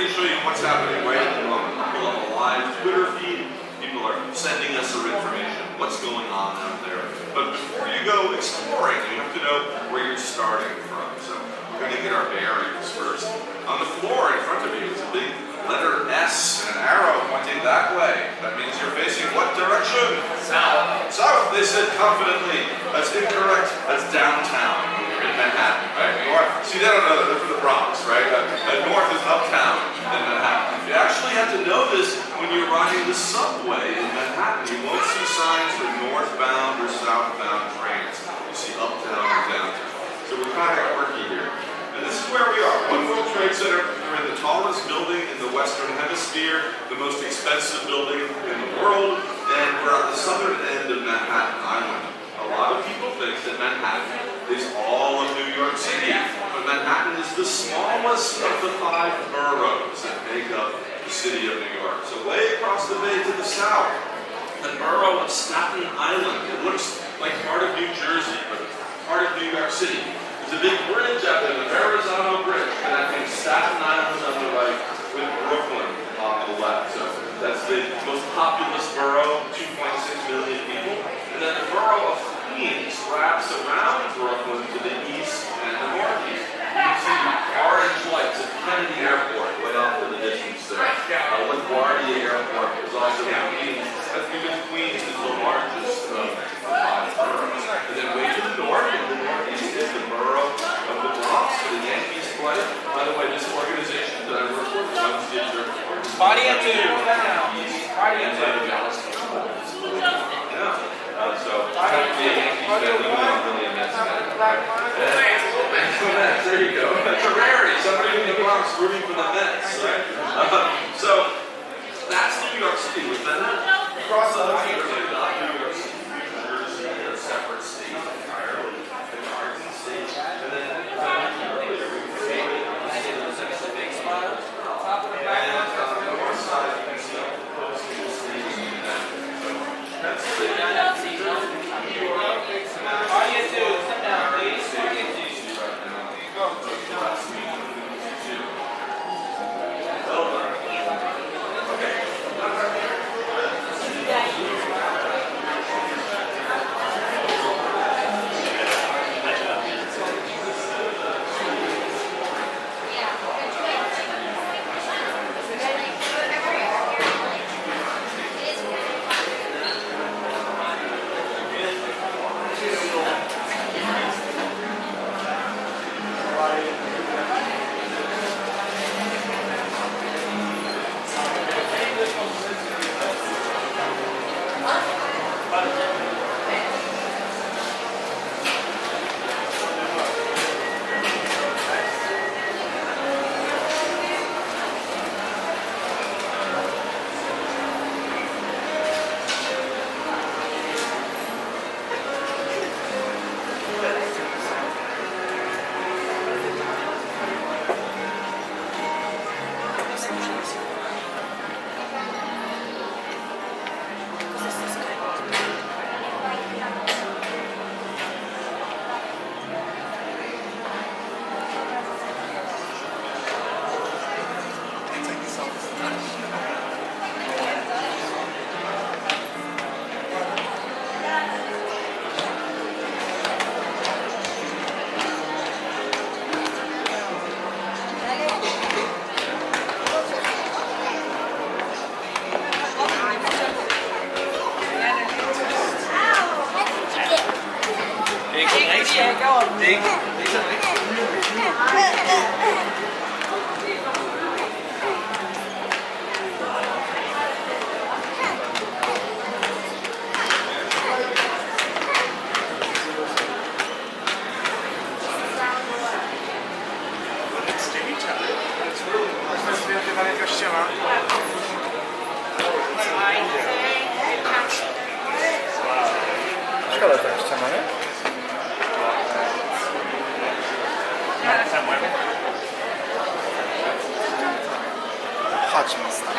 to show you what's happening right at the moment. Pull up a live Twitter feed. People are sending us some information. What's going on out there? But before you go exploring, you have to know where you're starting from. So we're going to get our bearings first. On the floor in front of you is a big letter S and an arrow pointing that way. That means you're facing what direction? South. South, they said confidently. That's incorrect. That's downtown. You're in Manhattan, right? North. See, they don't know that. They're from the Bronx, right? North is uptown in Manhattan. You actually have to know this when you're riding the subway in Manhattan. You won't see signs for northbound or southbound trains. You see uptown and downtown. So we're kind of quirky here. And this is where we are, One World Trade Center. We're in the tallest building in the Western Hemisphere, the most expensive building in the world, and we're at the southern end of Manhattan Island. A lot of people think that Manhattan is all of New York City, but Manhattan is the smallest of the 5 boroughs that make up the city of New York. So way across the bay to the south, the borough of Staten Island. It looks like part of New Jersey, but part of New York City. There's a big bridge out there, the Verrazano Bridge, connecting Staten Island on the right with Brooklyn on the left. So that's the most populous borough, 2.6 million people. And then the borough of Queens wraps around Brooklyn to the east and the northeast. You can see orange lights at Kennedy Airport way off in the distance there. LaGuardia Airport is also in Queens. That's because Queens is the largest of the 5 boroughs. And then way to the north, in the northeast, is the borough of the Bronx, where the Yankees play. By the way, this organization that I work with runs the Observatory. Body at 2. Body at 2. Yeah. So, the Yankees family was really a mess. There you go. That's a rarity. Somebody in the Bronx rooting for the Mets, right? So, that's New York City. With that, across the ocean, we're not New York City. New Jersey is a separate state entirely. The Garden State. And then, earlier, we were saying that the state was next to Big Smile. And on the north side, you can see up the coast of the state. That's the audience, sit down, please. Szkoda ta ściana, nie? Chodźmy stąd.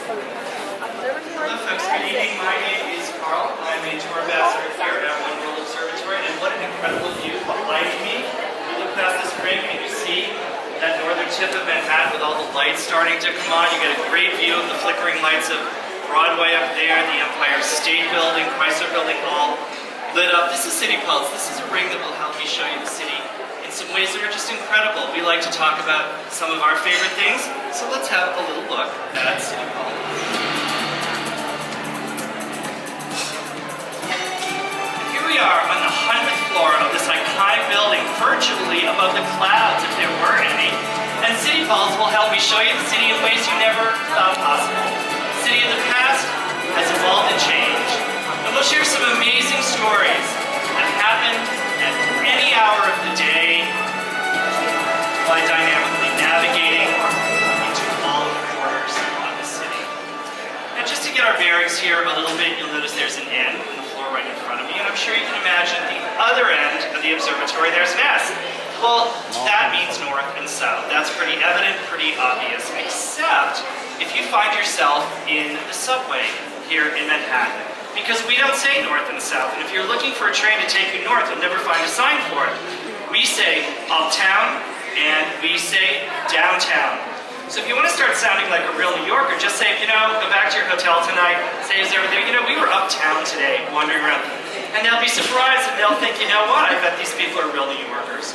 Hello folks, good evening. My name is Carl. I'm a tour ambassador here at One World Observatory, and what an incredible view behind me. You look past this ring and you see that northern tip of Manhattan with all the lights starting to come on. You get a great view of the flickering lights of Broadway up there, the Empire State Building, Chrysler Building, all lit up. This is City Pulse. This is a ring that will help me show you the city in some ways that are just incredible. We like to talk about some of our favorite things, so let's have a little look at City Pulse. Here we are on the 100th floor of this iconic building, virtually above the clouds if there were any. And City Pulse will help me show you the city in ways you never thought possible. The city of the past has evolved and changed. And we'll share some amazing stories that happen at any hour of the day by dynamically navigating into all of the corners of the city. And just to get our bearings here a little bit, you'll notice there's an N on the floor right in front of me, and I'm sure you can imagine the other end of the observatory, there's an S. Well, that means north and south. That's pretty evident, pretty obvious, except if you find yourself in the subway here in Manhattan. Because we don't say north and south, and if you're looking for a train to take you north, you'll never find a sign for it. We say uptown, and we say downtown. So if you want to start sounding like a real New Yorker, just say, go back to your hotel tonight, say is everything, we were uptown today, wandering around. And they'll be surprised, and they'll think, you know what, I bet these people are real New Yorkers.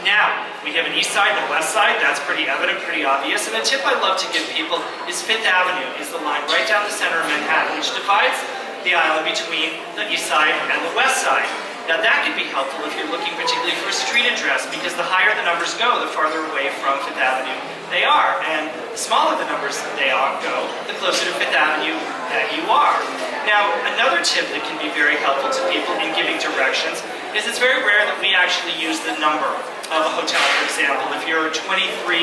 Now, we have an east side and a west side. That's pretty evident, pretty obvious. And the tip I love to give people is Fifth Avenue is the line right down the center of Manhattan, which divides the island between the east side and the west side. Now that could be helpful if you're looking particularly for a street address, because the higher the numbers go, the farther away from Fifth Avenue they are. And the smaller the numbers they go, the closer to Fifth Avenue that you are. Now, another tip that can be very helpful to people in giving directions is it's very rare that we actually use the number of a hotel. For example, if you're 2308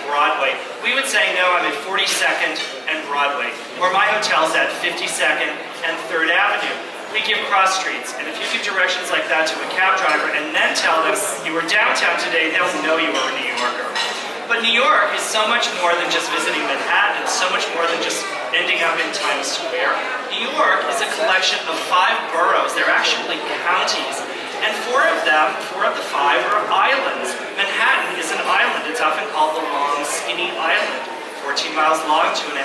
Broadway, we would say, no, I'm at 42nd and Broadway, or my hotel's at 52nd and 3rd Avenue. We give cross streets, and if you give directions like that to a cab driver and then tell them you were downtown today, they'll know you are a New Yorker. But New York is so much more than just visiting Manhattan. It's so much more than just ending up in Times Square. New York is a collection of 5 boroughs. They're actually counties. And 4 of the 5 are islands. Manhattan is an island. It's often called the long, skinny island. 14 miles long, 2.5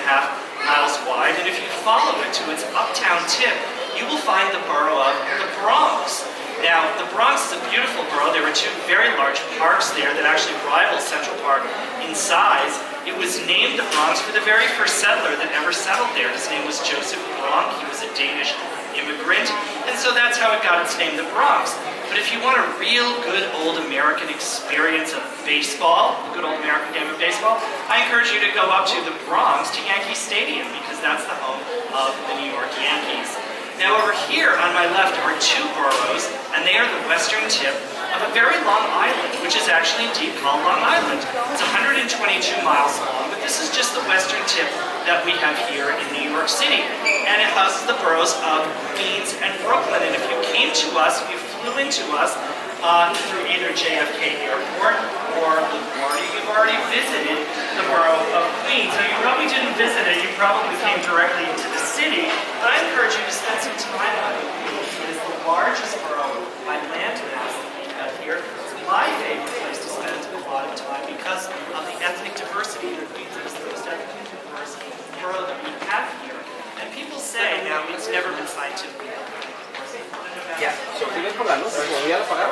miles wide. And if you follow it to its uptown tip, you will find the borough of the Bronx. Now, the Bronx is a beautiful borough. There were 2 very large parks there that actually rival Central Park in size. It was named the Bronx for the very first settler that ever settled there. His name was Joseph Bronx. He was a Danish immigrant, and so that's how it got its name, the Bronx. But if you want a real good old American experience of baseball, a good old American game of baseball, I encourage you to go up to the Bronx to Yankee Stadium, because that's the home of the New York Yankees. Now over here on my left are 2 boroughs, and they are the western tip of a very long island, which is actually indeed called Long Island. It's 122 miles long, but this is just the western tip that we have here in New York City. And it houses the boroughs of Queens and Brooklyn. And if you came to us, if you flew into us through either JFK Airport or LaGuardia, you've already visited the borough of Queens. Now, you probably didn't visit it, you probably came directly into the city, but I encourage you to spend some time on it. It is the largest borough by land mass that we have here. It's my favorite place to spend a lot of time because of the ethnic diversity that Queens is the most ethnically diverse borough that we have here. And people say, now, it's never been scientifically Yeah, so tienes que hablarlo, voy a pagar.